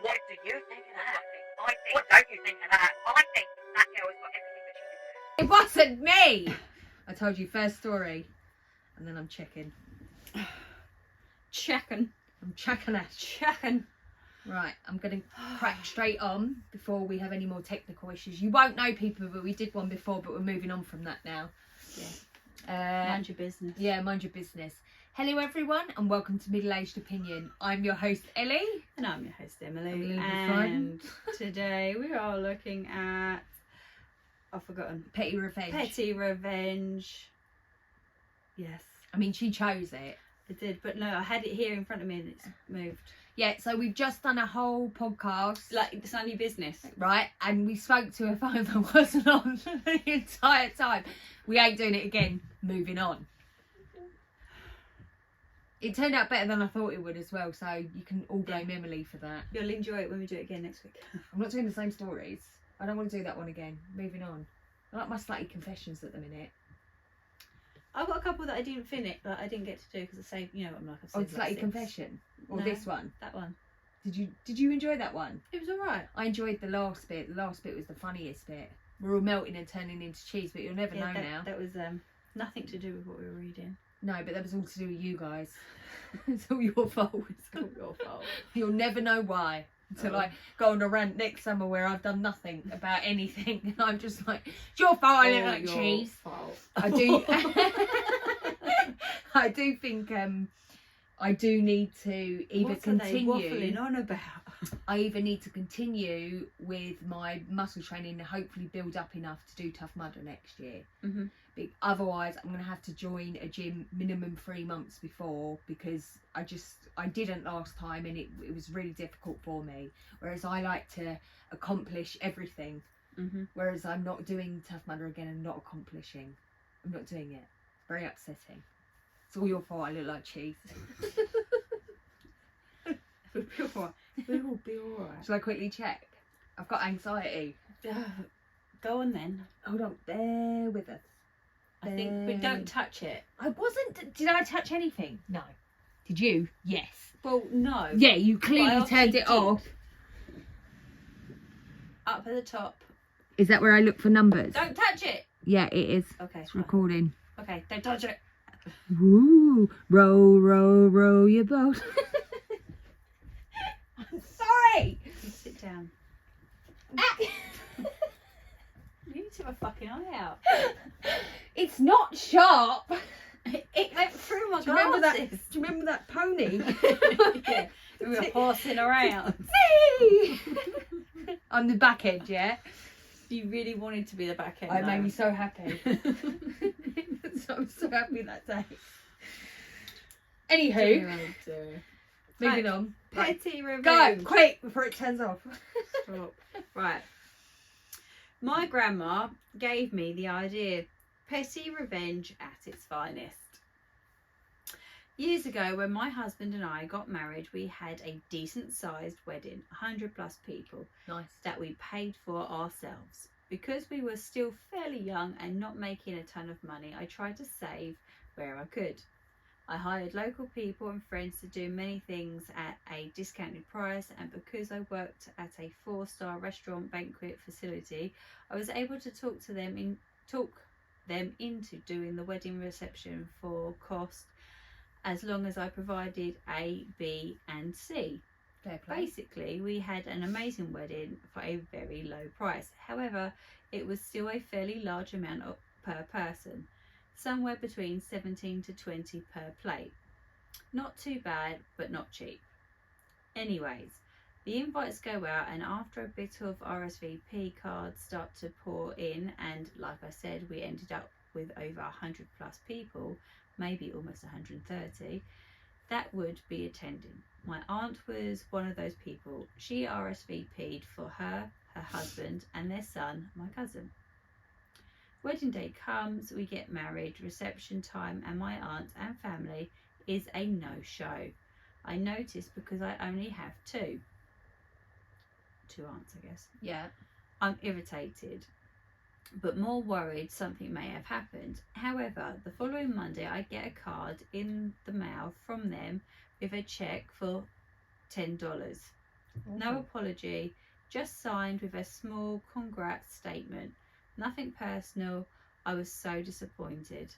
What do you think of that? What don't you think of that? I think that girl has got everything that she deserves. It wasn't me. I told you first story, and then I'm checking. Checking. I'm checking it. Checking. Right, I'm going to crack straight on before we have any more technical issues. You won't know, people, but we did one before, but we're moving on from that now. Yeah. Mind your business. Yeah, mind your business. Hello, everyone, and welcome to Middle Aged Opinion. I'm your host, Ellie. And I'm your host, Emily. Emily And today we are looking at... I've forgotten. Petty Revenge. Petty Revenge. Yes. I mean, she chose it. I did, but no, I had it here in front of me and it's moved. Yeah, so we've just done a whole podcast. Like, it's none of your business. Right, and we spoke to a phone that wasn't on the entire time. We ain't doing it again. Moving on. It turned out better than I thought it would as well, so you can all blame Emily for that. You'll enjoy it when we do it again next week. I'm not doing the same stories. I don't want to do that one again. Moving on. I like my slutty confessions at the minute. I've got a couple that I didn't finish, but I didn't get to do because I say, you know, I'm like, I've Oh, said like slutty six. confession, or No. this one. That one. Did you enjoy that one? It was alright. I enjoyed the last bit. The last bit was the funniest bit. We're all melting and turning into cheese, but you'll never know now. That was nothing to do with what we were reading. No, but that was all to do with you guys. It's all your fault. It's all your fault. You'll never know why until I go on a rant next summer where I've done nothing about anything, and I'm just like, it's your fault. I look like cheese. Fault. I do. I do think I do need to either continue. What are they waffling on about? I either need to continue with my muscle training and hopefully build up enough to do Tough Mudder next year. Mm-hmm. Otherwise, I'm going to have to join a gym minimum 3 months before, because I didn't last time and it was really difficult for me. Whereas I like to accomplish everything. Mm-hmm. Whereas I'm not doing Tough Mudder again and not accomplishing. I'm not doing it. Very upsetting. It's all your fault. I look like cheese. We will be alright. Shall I quickly check? I've got anxiety. Go on then. Hold on, bear with us. I think, but don't touch it. I wasn't. Did I touch anything? No. Did you? Yes. Well, no. Yeah, you clearly I turned it obviously off. Up at the top. Is that where I look for numbers? Don't touch it. Yeah, it is. Okay. It's recording. Okay, don't touch it. Woo! Row, row, row your boat. I'm sorry. Sit down. You need to have a fucking eye out. It's not sharp. It went through my Do you remember that? glasses. Do you remember that pony? Yeah, we were horsing around. See? I'm the back end, yeah. You really wanted to be the back end. It made me so happy. So I'm so happy that day. Anywho, moving on. Petty Revenge. Go quick before it turns off. Stop. Right. My grandma gave me the idea. Petty revenge at its finest. Years ago, when my husband and I got married, we had a decent sized wedding, 100 plus people. Nice. That we paid for ourselves. Because we were still fairly young and not making a ton of money, I tried to save where I could. I hired local people and friends to do many things at a discounted price, and because I worked at a 4-star restaurant banquet facility, I was able to talk them into doing the wedding reception for cost, as long as I provided A, B and C. Fair play. Basically, we had an amazing wedding for a very low price. However, it was still a fairly large amount per person, somewhere between 17 to 20 per plate. Not too bad, but not cheap. Anyways, the invites go out, and after a bit of RSVP cards start to pour in, and like I said, we ended up with over 100 plus people, maybe almost 130, that would be attending. My aunt was one of those people. She RSVP'd for her husband and their son, my cousin. Wedding day comes, we get married, reception time, and my aunt and family is a no-show. I noticed because I only have two aunts, I guess. Yeah. I'm irritated, but more worried something may have happened. However, the following Monday, I get a card in the mail from them with a check for $10. No Awful. apology, just signed with a small congrats statement. Nothing personal. I was so disappointed.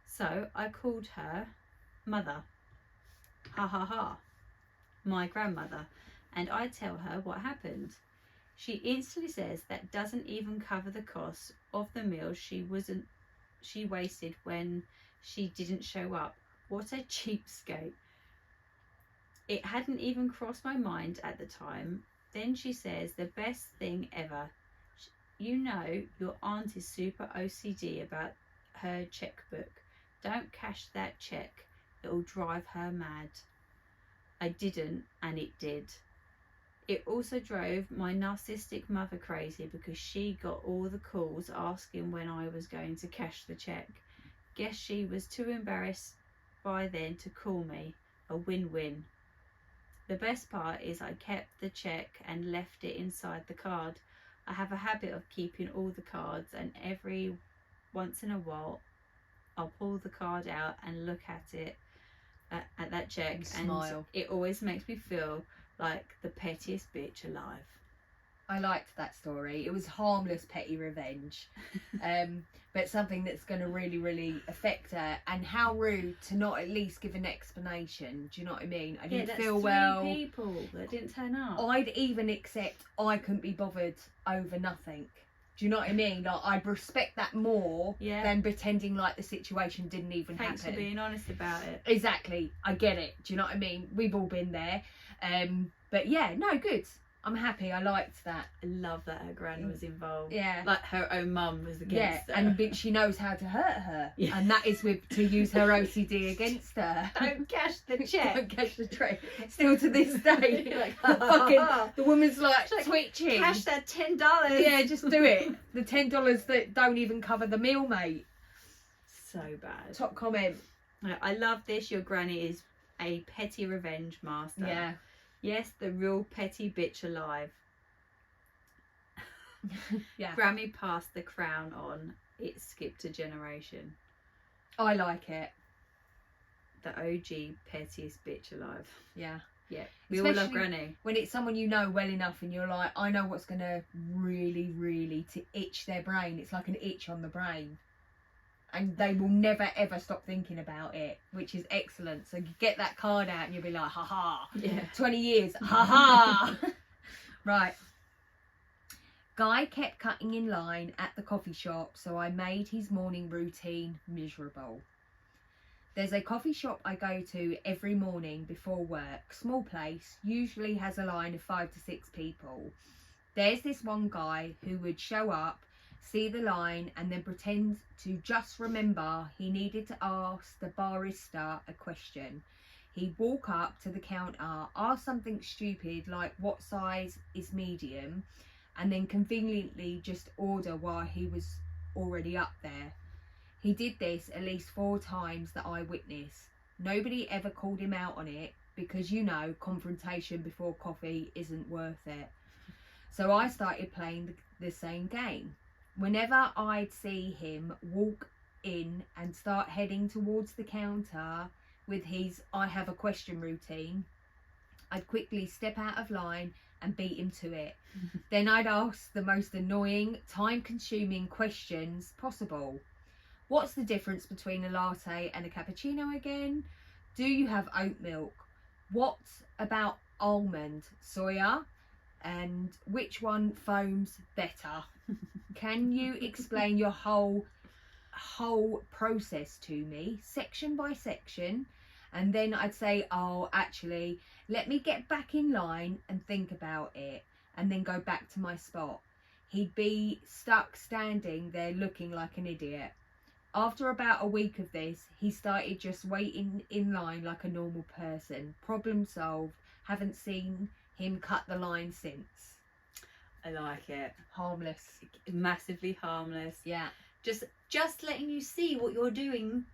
So I called her mother. Ha ha ha. My grandmother. And I tell her what happened. She instantly says that doesn't even cover the cost of the meal she wasted when she didn't show up. What a cheapskate. It hadn't even crossed my mind at the time. Then she says the best thing ever. You know your aunt is super OCD about her checkbook. Don't cash that check. It'll drive her mad. I didn't, and it did. It also drove my narcissistic mother crazy because she got all the calls asking when I was going to cash the check. Guess she was too embarrassed by then to call me. A win-win. The best part is I kept the check and left it inside the card. I have a habit of keeping all the cards, and every once in a while I'll pull the card out and look at it, at that check, And smile. it always makes me feel like the pettiest bitch alive. I liked that story. It was harmless petty revenge, but something that's going to really, really affect her. And how rude to not at least give an explanation. Do you know what I mean? I didn't that's feel 3 well. people that didn't turn up. I'd even accept I couldn't be bothered over nothing. Do you know what I mean? Like, I'd respect that more than pretending like the situation didn't even Thanks happen. for being honest about it. Exactly. I get it. Do you know what I mean? We've all been there. But yeah, no, good. I'm happy. I liked that. I love that her gran was involved. Yeah. Like her own mum was against her. And she knows how to hurt her. Yeah. And that is to use her OCD against her. Don't cash the check. Don't cash the check. Still to this day. Like, The woman's like She's like, twitching. cash that $10. Yeah, just do it. The $10 that don't even cover the meal, mate. So bad. Top comment. I love this. Your granny is a petty revenge master. Yeah. Yes, the real petty bitch alive. Yeah. Grammy passed the crown on. It skipped a generation. I like it. The OG pettiest bitch alive. Yeah. Yeah. We all love Especially Granny. when it's someone you know well enough and you're like, I know what's going to really, really to itch their brain. It's like an itch on the brain. And they will never, ever stop thinking about it, which is excellent. So you get that card out and you'll be like, ha-ha. Yeah. 20 years, ha-ha. Right. Guy kept cutting in line at the coffee shop, so I made his morning routine miserable. There's a coffee shop I go to every morning before work. Small place, usually has a line of 5 to 6 people. There's this one guy who would show up, see the line, and then pretend to just remember he needed to ask the barista a question. He'd walk up to the counter, ask something stupid like what size is medium, and then conveniently just order while he was already up there. He did this at least 4 times that I witnessed. Nobody ever called him out on it because, you know, confrontation before coffee isn't worth it. So I started playing the same game. Whenever I'd see him walk in and start heading towards the counter with his I have a question routine, I'd quickly step out of line and beat him to it. Then I'd ask the most annoying, time-consuming questions possible. What's the difference between a latte and a cappuccino again? Do you have oat milk? What about almond, soya? And which one foams better? Can you explain your whole process to me, section by section? And then I'd say, oh, actually, let me get back in line and think about it, and then go back to my spot. He'd be stuck standing there looking like an idiot. After about a week of this, he started just waiting in line like a normal person. Problem solved. Haven't seen him cut the line since. I like it. Harmless. Massively harmless. Yeah. Just letting you see what you're doing.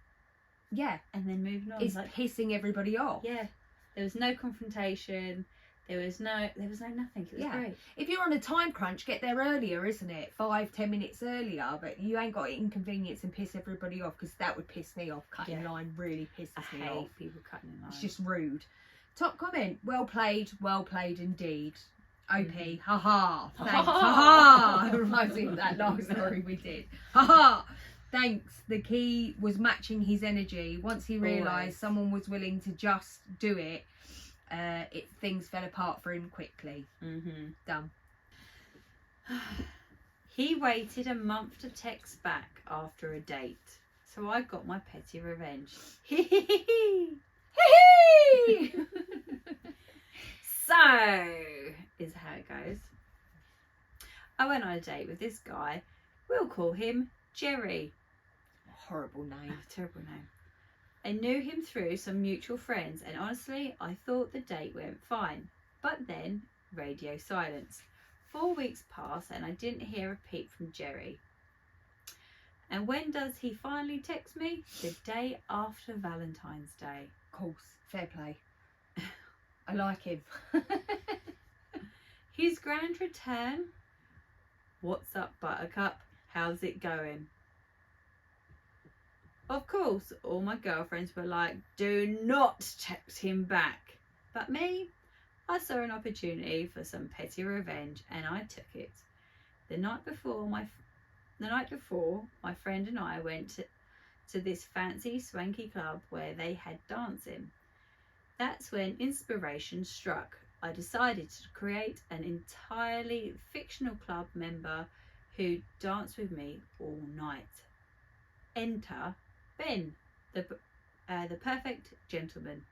Yeah. And then moving on. It's pissing everybody off. Yeah. There was no confrontation. There was no nothing. It was great. If you're on a time crunch, get there earlier, isn't it? 5-10 minutes earlier, but you ain't got to inconvenience and piss everybody off, because that would piss me off. Cutting line really pisses me I off. hate people cutting in line. It's just rude. Top comment. Well played indeed. OP. Mhm. Haha. Thanks. Haha. Reminds me of that last story we did. Haha. Thanks. The key was matching his energy. Once he realised Always. someone was willing to just do it, things fell apart for him quickly. Mhm. Done. He waited a month to text back after a date, so I got my petty revenge. Hee-hee! So is how it goes. I went on a date with this guy. We'll call him Jerry. Horrible name. Oh, terrible name. I knew him through some mutual friends, and honestly, I thought the date went fine. But then, radio silence. 4 weeks passed, and I didn't hear a peep from Jerry. And when does he finally text me? The day after Valentine's Day. Of course. Fair play. I like him. His grand return. What's up, Buttercup? How's it going? Of course, all my girlfriends were like, do not text him back. But me, I saw an opportunity for some petty revenge and I took it. The night before, my friend and I went to this fancy swanky club where they had dancing. That's when inspiration struck. I decided to create an entirely fictional club member who danced with me all night. Enter Ben, the perfect gentleman.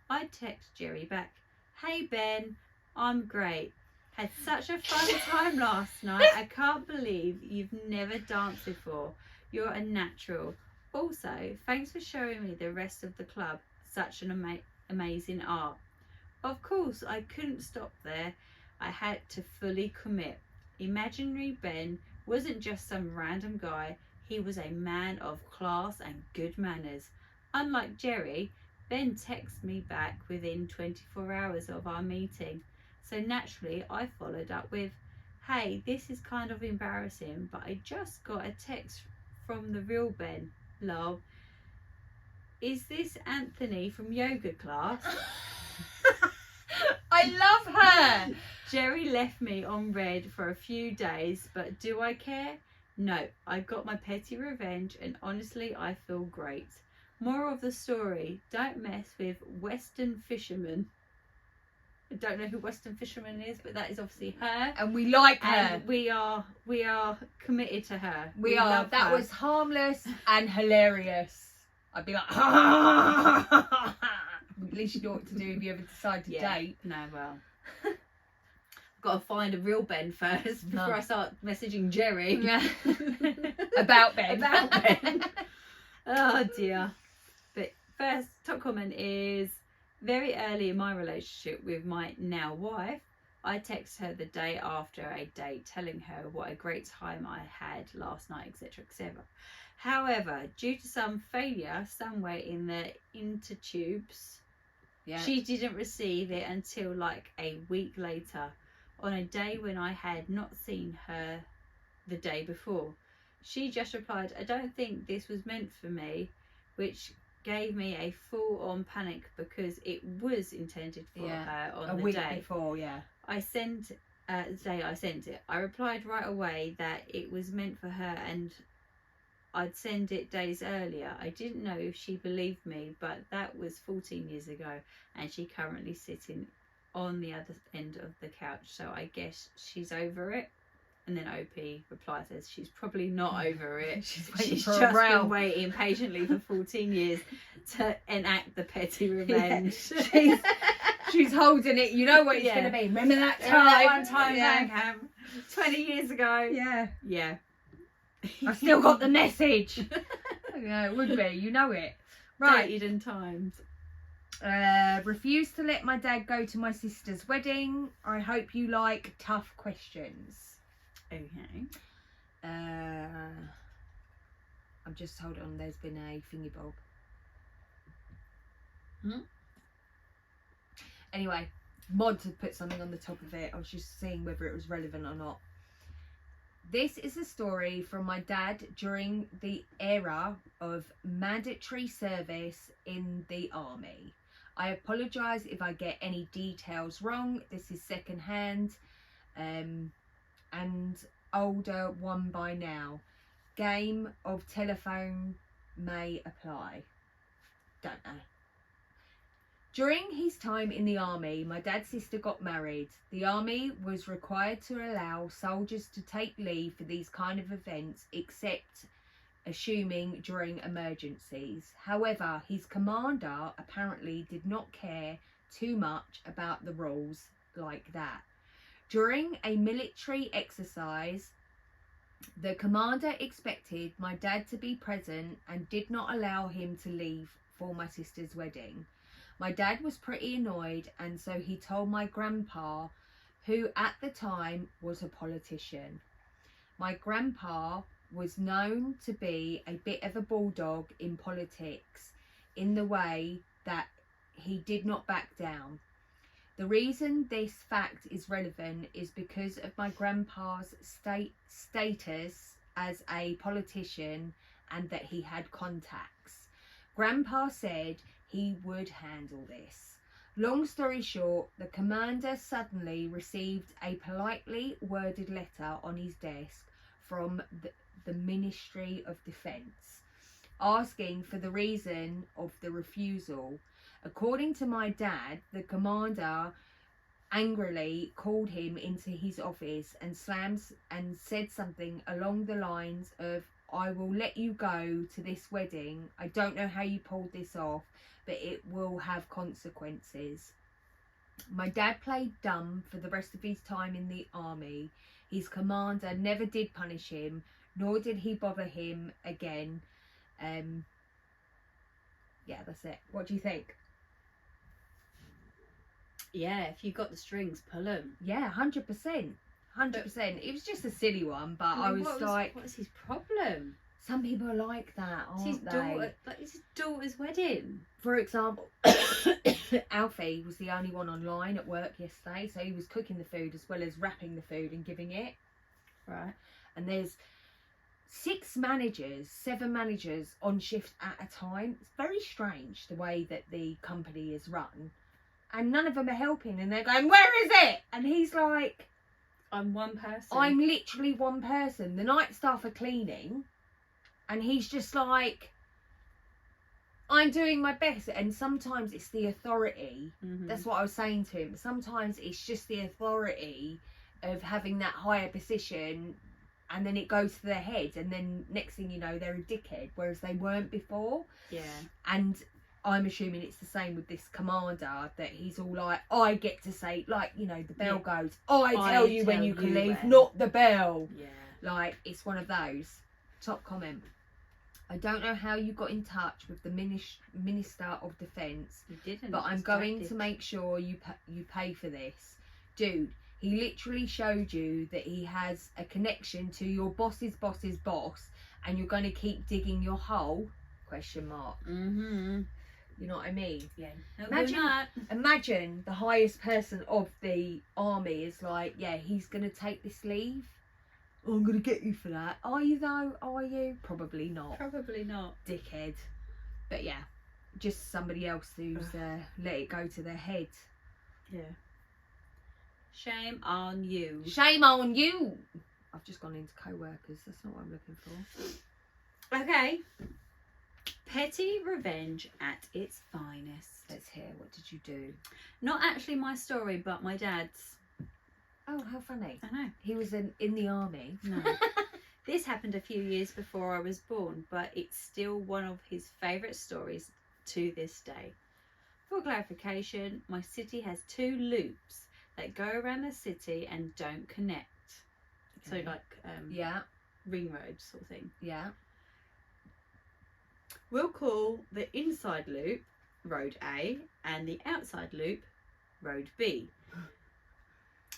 I text Jerry back, hey Ben, I'm great. Had such a fun time last night. I can't believe you've never danced before. You're a natural. Also, thanks for showing me the rest of the club. Such an amazing art. Of course, I couldn't stop there. I had to fully commit. Imaginary Ben wasn't just some random guy. He was a man of class and good manners. Unlike Jerry, Ben texted me back within 24 hours of our meeting. So naturally, I followed up with, hey, this is kind of embarrassing, but I just got a text from the real Ben. Lol. Is this Anthony from yoga class? I love her. Jerry left me on red for a few days, but do I care? No, I got my petty revenge and honestly I feel great. Moral of the story, don't mess with Western Fisherman. I don't know who Western Fisherman is, but that is obviously her. And we like her. And we are committed to her. We are. love That her. was harmless and hilarious. I'd be like, at least you know what to do if you ever decide to date. No, well. Got to find a real Ben first before No. I start messaging Jerry. Yeah. About Ben. About Ben. Oh dear. But first, top comment is, very early in my relationship with my now wife, I text her the day after a date telling her what a great time I had last night, etc, etc. However, due to some failure somewhere in the intertubes, Yeah. she didn't receive it until like a week later, on a day when I had not seen her the day before. She just replied, I don't think this was meant for me, which gave me a full-on panic because it was intended for her on a the week day. before, yeah. I sent the day I sent it. I replied right away that it was meant for her and I'd send it days earlier. I didn't know if she believed me, but that was 14 years ago and she currently sitting on the other end of the couch, so I guess she's over it. And then OP replies, says she's probably not over it. She's waiting She's for a just row. been waiting patiently for 14 years to enact the petty revenge. She's holding it. You know what it's Yeah. going to be. Remember that time? That one time Yeah. back 20 years ago. Yeah. Yeah. I still got the message. Yeah, it would be. You know it. Right. Dated and timed. Refused to let my dad go to my sister's wedding. I hope you like tough questions. Okay. I'm just hold on. There's been a thingy bob. Anyway, Mod had put something on the top of it. I was just seeing whether it was relevant or not. This is a story from my dad during the era of mandatory service in the army. I apologise if I get any details wrong. This is second hand and older one by now. Game of telephone may apply. Don't know. During his time in the army, my dad's sister got married. The army was required to allow soldiers to take leave for these kind of events, except assuming during emergencies. However, his commander apparently did not care too much about the rules like that. During a military exercise, the commander expected my dad to be present and did not allow him to leave for my sister's wedding. My dad was pretty annoyed, and so he told my grandpa, who at the time was a politician. My grandpa was known to be a bit of a bulldog in politics, in the way that he did not back down. The reason this fact is relevant is because of my grandpa's status as a politician and that he had contacts. Grandpa said he would handle this. Long story short, the commander suddenly received a politely worded letter on his desk from the Ministry of Defence, asking for the reason of the refusal. According to my dad, the commander angrily called him into his office and said something along the lines of, "I will let you go to this wedding. I don't know how you pulled this off, but it will have consequences." My dad played dumb for the rest of his time in the army. His commander never did punish him, nor did he bother him again. Yeah, that's it. What do you think? Yeah, if you got the strings, pull them. Yeah, 100%. 100%. It was just a silly one, but I was like, what was his problem? some people are like that, aren't they? It's his daughter's wedding. For example, Alfie was the only one online at work yesterday, so he was cooking the food as well as wrapping the food and giving it. Right. And there's 7 managers on shift at a time. It's very strange the way that the company is run, and none of them are helping, and they're going, "Where is it?" And he's like, I'm one person. "I'm literally one person. The night staff are cleaning," and he's just like, "I'm doing my best." And sometimes it's the authority. Mhm. That's what I was saying to him. Sometimes it's just the authority of having that higher position, and then it goes to their head, and then next thing you know, they're a dickhead, whereas they weren't before. Yeah. And I'm assuming it's the same with this commander, that he's all like, "I get to say," like, you know, the bell goes, I tell you when you can leave, when." not the bell. Yeah. Like, it's one of those. Top comment. I don't know how you got in touch with the Minister of Defence, You didn't. but I'm going to make sure you pay for this. Dude, he literally showed you that he has a connection to your boss's boss's boss, and you're going to keep digging your hole? Question mark. Mhm. You know what I mean? Yeah. No, Imagine- we're not. Imagine the highest person of the army is like, "Yeah, he's going to take this leave. Oh, I'm going to get you for that." Are you though? Are you? Probably not. Probably not. Dickhead. But yeah, just somebody else who's let it go to their head. Yeah. Shame on you. Shame on you. I've just gone into co-workers. That's not what I'm looking for. Okay. Petty revenge at its finest. Let's hear. What did you do? Not actually my story, but my dad's. Oh, how funny. I know. He was in the army. No. This happened a few years before I was born, but it's still one of his favourite stories to this day. For clarification, my city has 2 loops that go around the city and don't connect. Okay. So like Yeah, ring road sort of thing. yeah. We'll call the inside loop Road A and the outside loop Road B.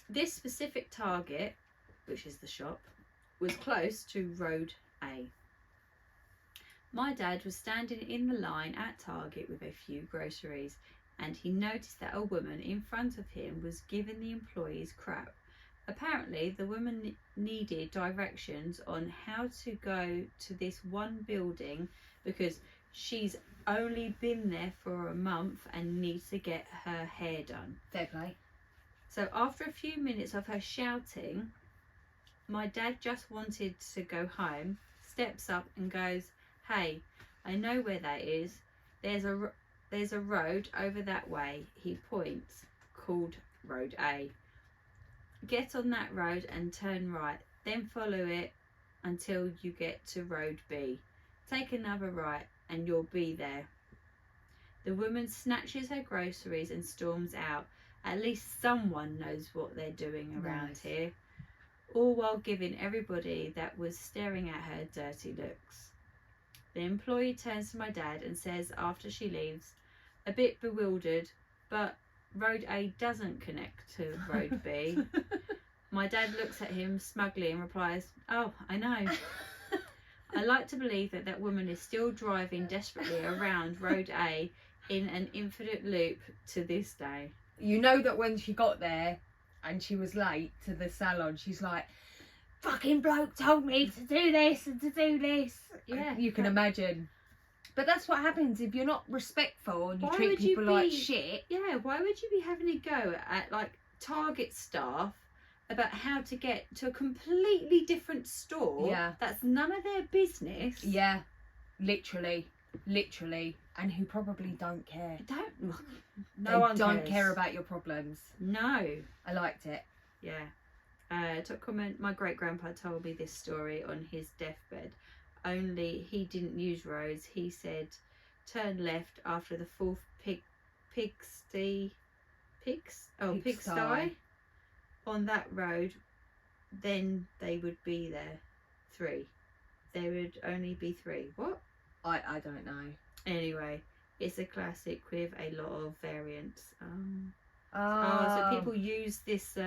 This specific target, which is the shop, was close to Road A. My dad was standing in the line at Target with a few groceries, and he noticed that a woman in front of him was giving the employees crap. Apparently, the woman needed directions on how to go to this one building because she's only been there for a month and needs to get her hair done. Fair play. So after a few minutes of her shouting, my dad just wanted to go home, steps up and goes, "Hey, I know where that is. There's a road over that way," he points, called Road A. "Get on that road and turn right, then follow it until you get to Road B. Take another right and you'll be there." The woman snatches her groceries and storms out. At least someone knows what they're doing around Nice. here. All while giving everybody that was staring at her dirty looks. The employee turns to my dad and says after she leaves, a bit bewildered, "But Road A doesn't connect to Road B." My dad looks at him smugly and replies, "Oh, I know." I like to believe that that woman is still driving desperately around Road A in an infinite loop to this day. You know that when she got there and she was late to the salon, she's like, "Fucking bloke told me to do this and to do this." Yeah. You can imagine. But that's what happens if you're not respectful and you Why treat would you people like be- shit. Yeah, why would you be having a go at like Target staff about how to get to a completely different store? Yeah. That's none of their business. Yeah, literally, and who probably don't care. Don't. They No one don't cares. care about your problems. No. I liked it. Yeah. Top comment, my great grandpa told me this story on his deathbed. Only he didn't use roads. He said, turn left after the fourth pigsty on that road, then they would be there. 3. There would only be 3. What? I don't know. Anyway, it's a classic with a lot of variants. So people use this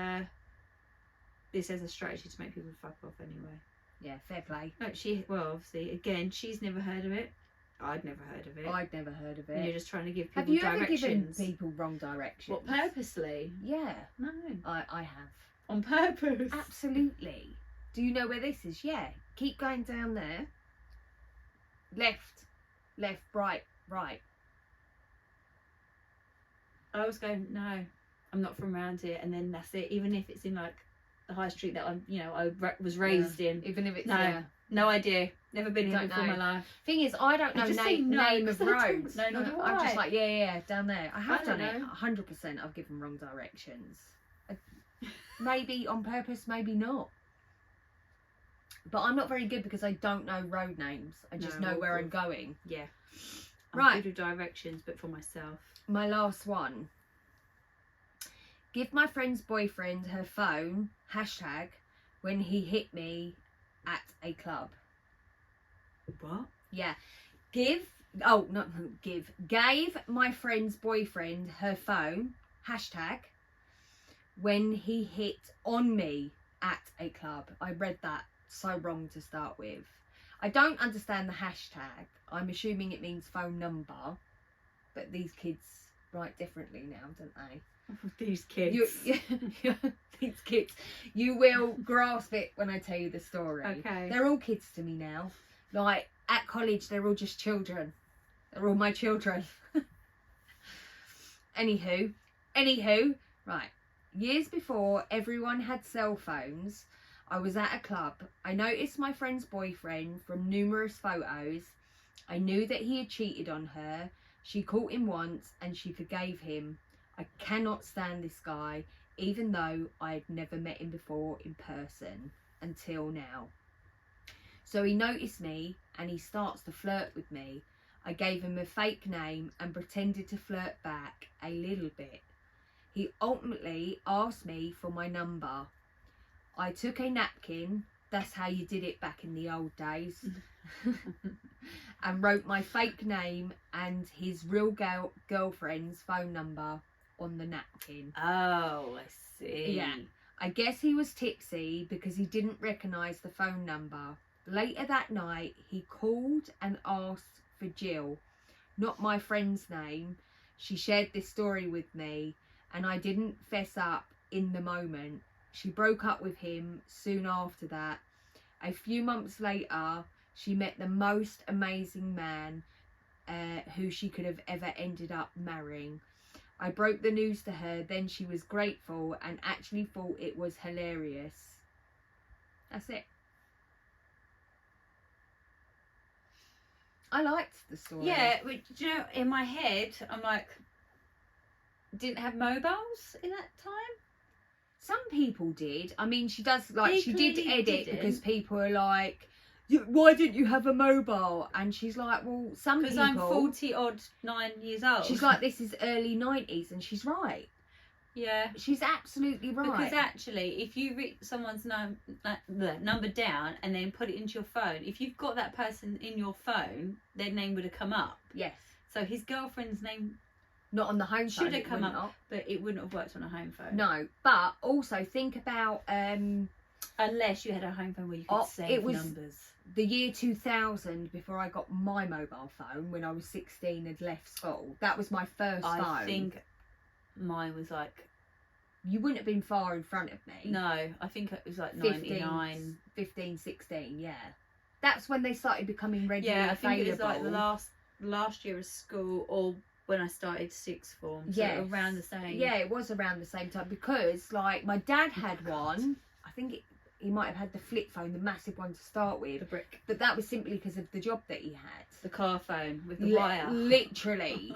this as a strategy to make people fuck off anyway. Yeah, fair play. No, obviously, again, she's never heard of it. I'd never heard of it. I'd never heard of And you're it. just trying to give people Have you directions. ever given people wrong directions? What, purposely? Yeah, No. I have. On purpose? Absolutely. Do you know where this is? Yeah. Keep going down there. Left, right. I was going, no, I'm not from around here, and then that's it. Even if it's in like the high street that I was raised in. Even if it's No. No idea. Never been here Don't before in know. my life. Thing is, I don't know just say no, name of 'cause I don't roads. know, nor do I'm just I. like, yeah, down there. I have I done don't it. know. 100%. I've given wrong directions. Maybe on purpose, maybe not. But I'm not very good because I don't know road names. I just No, know where I'm awful. going. Yeah. I'm Right. good with directions, but for myself. My last one. Give my friend's boyfriend her phone, hashtag, when he hit me at a club. What? Yeah. Gave my friend's boyfriend her phone, hashtag, when he hit on me at a club. I read that so wrong to start with. I don't understand the hashtag. I'm assuming it means phone number, but these kids write differently now, don't they? These kids. These kids. You will grasp it when I tell you the story. Okay. They're all kids to me now. Like, at college, they're all just children. They're all my children. Anywho, right. Years before everyone had cell phones, I was at a club. I noticed my friend's boyfriend from numerous photos. I knew that he had cheated on her. She caught him once and she forgave him. I cannot stand this guy, even though I had never met him before in person until now. So he noticed me and he starts to flirt with me. I gave him a fake name and pretended to flirt back a little bit. He ultimately asked me for my number. I took a napkin, that's how you did it back in the old days, and wrote my fake name and his real girlfriend's phone number on the napkin. Oh, I see. Yeah. I guess he was tipsy because he didn't recognise the phone number. Later that night, he called and asked for Jill, not my friend's name. She shared this story with me and I didn't fess up in the moment. She broke up with him soon after that. A few months later, she met the most amazing man who she could have ever ended up marrying. I broke the news to her, then she was grateful and actually thought it was hilarious. That's it. I liked the story. Yeah, but do you know, in my head, I'm like, didn't have mobiles in that time? Some people did. I mean, she does, like, she did clearly edit didn't. because people are like, why didn't you have a mobile? And she's like, well, some people... Because I'm 40 odd 9 years old. She's like, this is early 90s, and she's right. Yeah. She's absolutely right. Because actually, if you read someone's number down and then put it into your phone, if you've got that person in your phone, their name would have come up. Yes. So his girlfriend's name Not on the home phone. should have it come wouldn't up, but it wouldn't have worked on a home phone. No, but also think about Unless you had a home phone where you could save it was numbers. the year 2000, before I got my mobile phone, when I was 16 and left school. That was my first phone. I think mine was like... You wouldn't have been far in front of me. No, I think it was like 15, 99. 15, 16, yeah. That's when they started becoming regularly Yeah, I think available. it was like the last year of school, or when I started sixth form. So Yes. around the same. Yeah, it was around the same time, because like my dad had one. I think he might have had the flip phone, the massive one to start The with, brick. but that was simply because of the job that he had. The car phone with the wire. Literally.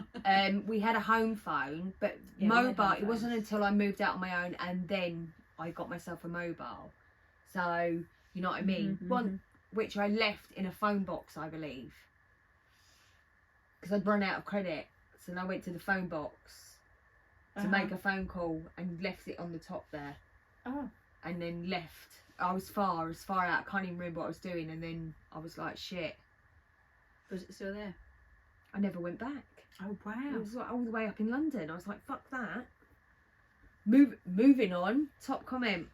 We had a home phone, but Yeah, we had mobile, home it wasn't phones. until I moved out on my own and then I got myself a mobile. So, you know what I mean? Mhm, One which I left in a phone box, I believe. Because I'd run out of credit. So then I went to the phone box to make a phone call and left it on the top there. Oh. And then left. I was far out. I can't even remember what I was doing. And then I was like, shit. Was it still there? I never went back. Oh, It wow. was like all the way up in London. I was like, fuck that. Moving on. Top comment.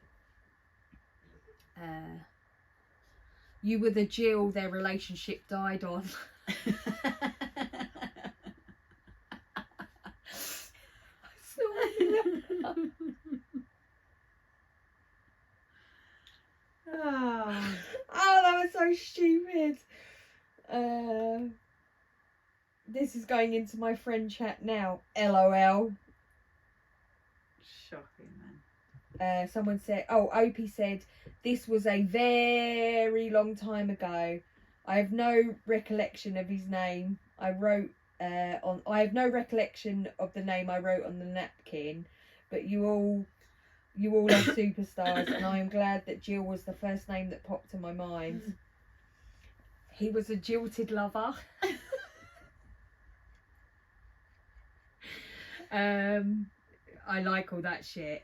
You were the Jill their relationship died on. Oh. Oh, that was so stupid. This is going into my friend chat now. LOL. Shocking, man. Someone said, Opie said, this was a very long time ago. I have no recollection of his name. I have no recollection of the name I wrote on the napkin, but you all are superstars, and I am glad that Jill was the first name that popped in my mind. He was a jilted lover. I like all that shit.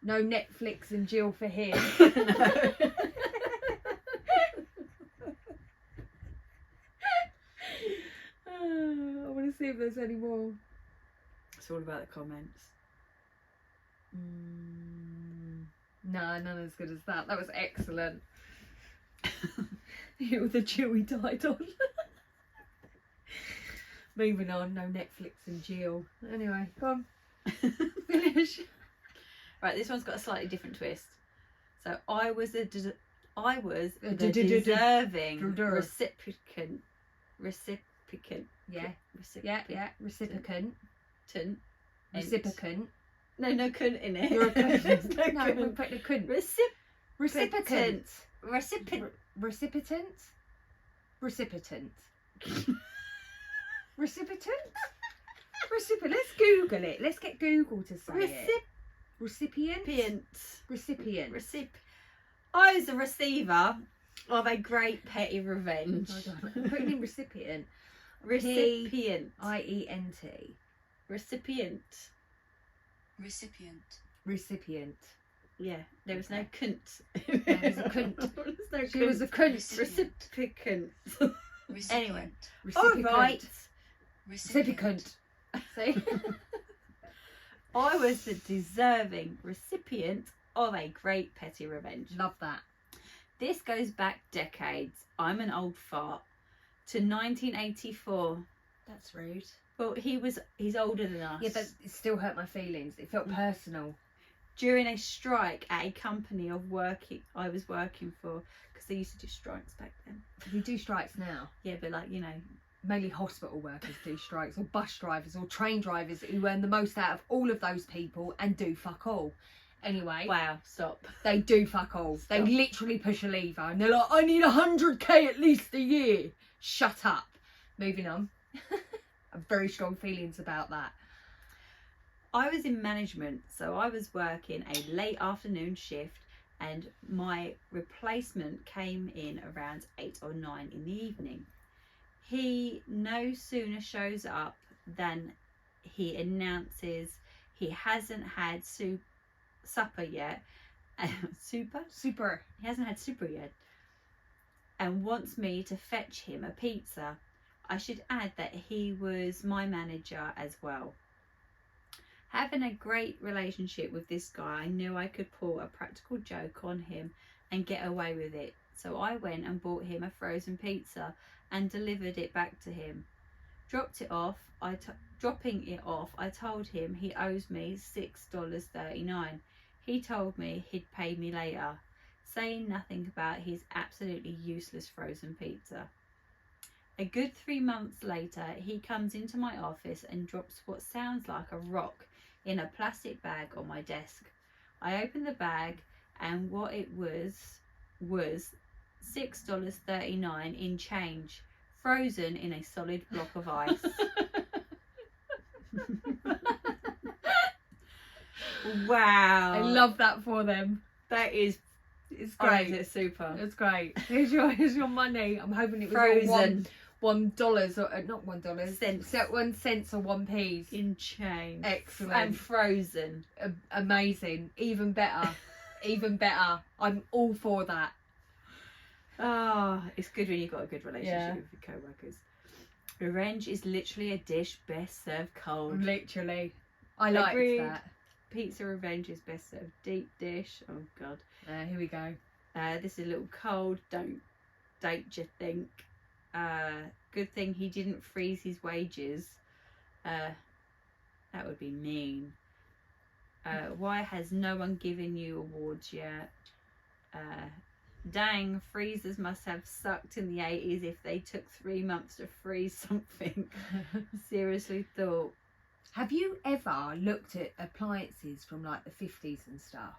No Netflix and Jill for him. I want to see if there's any more. It's all about the comments. No, none as good as that. That was excellent. It was a Jill he died on. Moving on, no Netflix and Jill. Anyway, go on. Finish. Right, this one's got a slightly different twist. So I was the deserving recipient. Yeah. Recipient. Recipient. Ent. Recipient. No cunt in it. You're a cunt. There's no No, cunt. we'll put the cunt. Recipient. Recipient. Recipient. Recipient. Recipient. Recipient. Let's Google it. Let's get Google to say it. Recipient. Recipient. I was a receiver of a great petty revenge. Hold on. I'm putting in recipient. Recipient. IENT. Recipient. Recipient. Yeah, there was no cunt. There was a cunt. There's no She was a cunt. recipient. Anyway. Recipient. All right. Recipient. See? I was the deserving recipient of a great petty revenge. Love that. This goes back decades. I'm an old fart. To 1984. That's rude. Well, he's older than us. Yeah, but it still hurt my feelings. It felt personal. During a strike at a company I was working for, because they used to do strikes back then. We do strikes now. Yeah, but like, you know, mainly hospital workers do strikes, or bus drivers, or train drivers who earn the most out of all of those people and do fuck all. Anyway, Wow, stop. they do fuck all. They Stop. literally push a lever and they're like, I need 100k at least a year. Shut up. Moving on. I have very strong feelings about that. I was in management, so I was working a late afternoon shift, and my replacement came in around 8 or 9 in the evening. He no sooner shows up than he announces he hasn't had supper yet. Super. He hasn't had supper yet, and wants me to fetch him a pizza. I should add that he was my manager as well. Having a great relationship with this guy, I knew I could pull a practical joke on him and get away with it. So I went and bought him a frozen pizza and delivered it back to him. Dropping it off, I told him he owes me $6.39. He told me he'd pay me later, saying nothing about his absolutely useless frozen pizza. A good 3 months later, he comes into my office and drops what sounds like a rock in a plastic bag on my desk. I opened the bag, and what it was $6.39 in change, frozen in a solid block of ice. Wow. I love that for them. That is, It's oh, great. is it super? It's great. Here's your money. I'm hoping it was Frozen. all $1 or not $1. Cents. So 1 cent or 1p. In change. Excellent. And frozen. Amazing. Even better. Even better. I'm all for that. Oh, it's good when you've got a good relationship Yeah. with your co-workers. Revenge is literally a dish best served cold. Literally. I liked Agreed. that. Pizza revenge is best served deep dish. Oh God. Here we go. This is a little cold. Don't you think? Good thing he didn't freeze his wages. That would be mean. Why has no one given you awards yet? Dang, freezers must have sucked in the 80s if they took 3 months to freeze something. Seriously thought. Have you ever looked at appliances from like the 50s and stuff?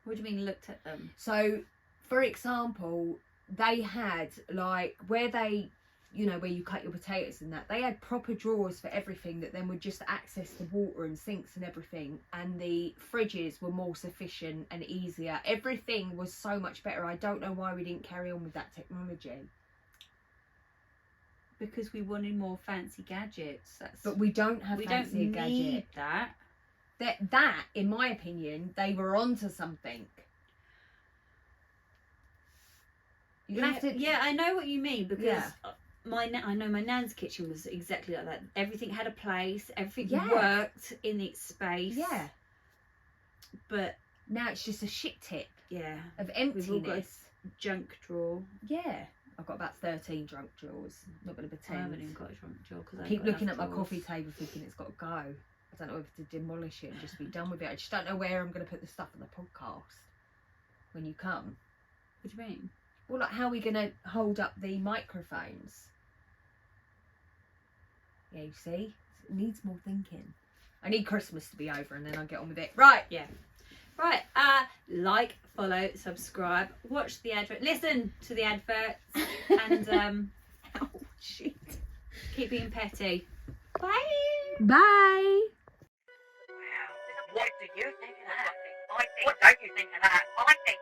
What do you mean looked at them? So, for example, they had like where they, you know, where you cut your potatoes and that, they had proper drawers for everything that then would just access the water and sinks and everything. And the fridges were more sufficient and easier. Everything was so much better. I don't know why we didn't carry on with that technology. Because we wanted more fancy gadgets. But we don't have we don't fancy need gadgets. that. That, in my opinion, they were onto something. You're gonna have to. Yeah, I know what you mean, because Yeah. I know my nan's kitchen was exactly like that. Everything had a place. Everything Yeah. worked in its space. Yeah. But Now it's just a shit tip yeah, of we've all got emptiness. a junk drawer. Yeah. I've got about 13 drunk drawers. Not going to I haven't pretend. even got a junk drawer because I keep looking at my coffee table thinking it's got to go. I don't know whether to demolish it and just be done with it. I just don't know where I'm going to put the stuff on the podcast when you come. What do you mean? Well, like, how are we going to hold up the microphones? Yeah, you see? It needs more thinking. I need Christmas to be over and then I'll get on with it. Right. Yeah. Right. Like, follow, subscribe, watch the advert, listen to the adverts, and Oh, shit. keep being petty. Bye. Bye. Wow. What do you think of that? What don't you think of that? I think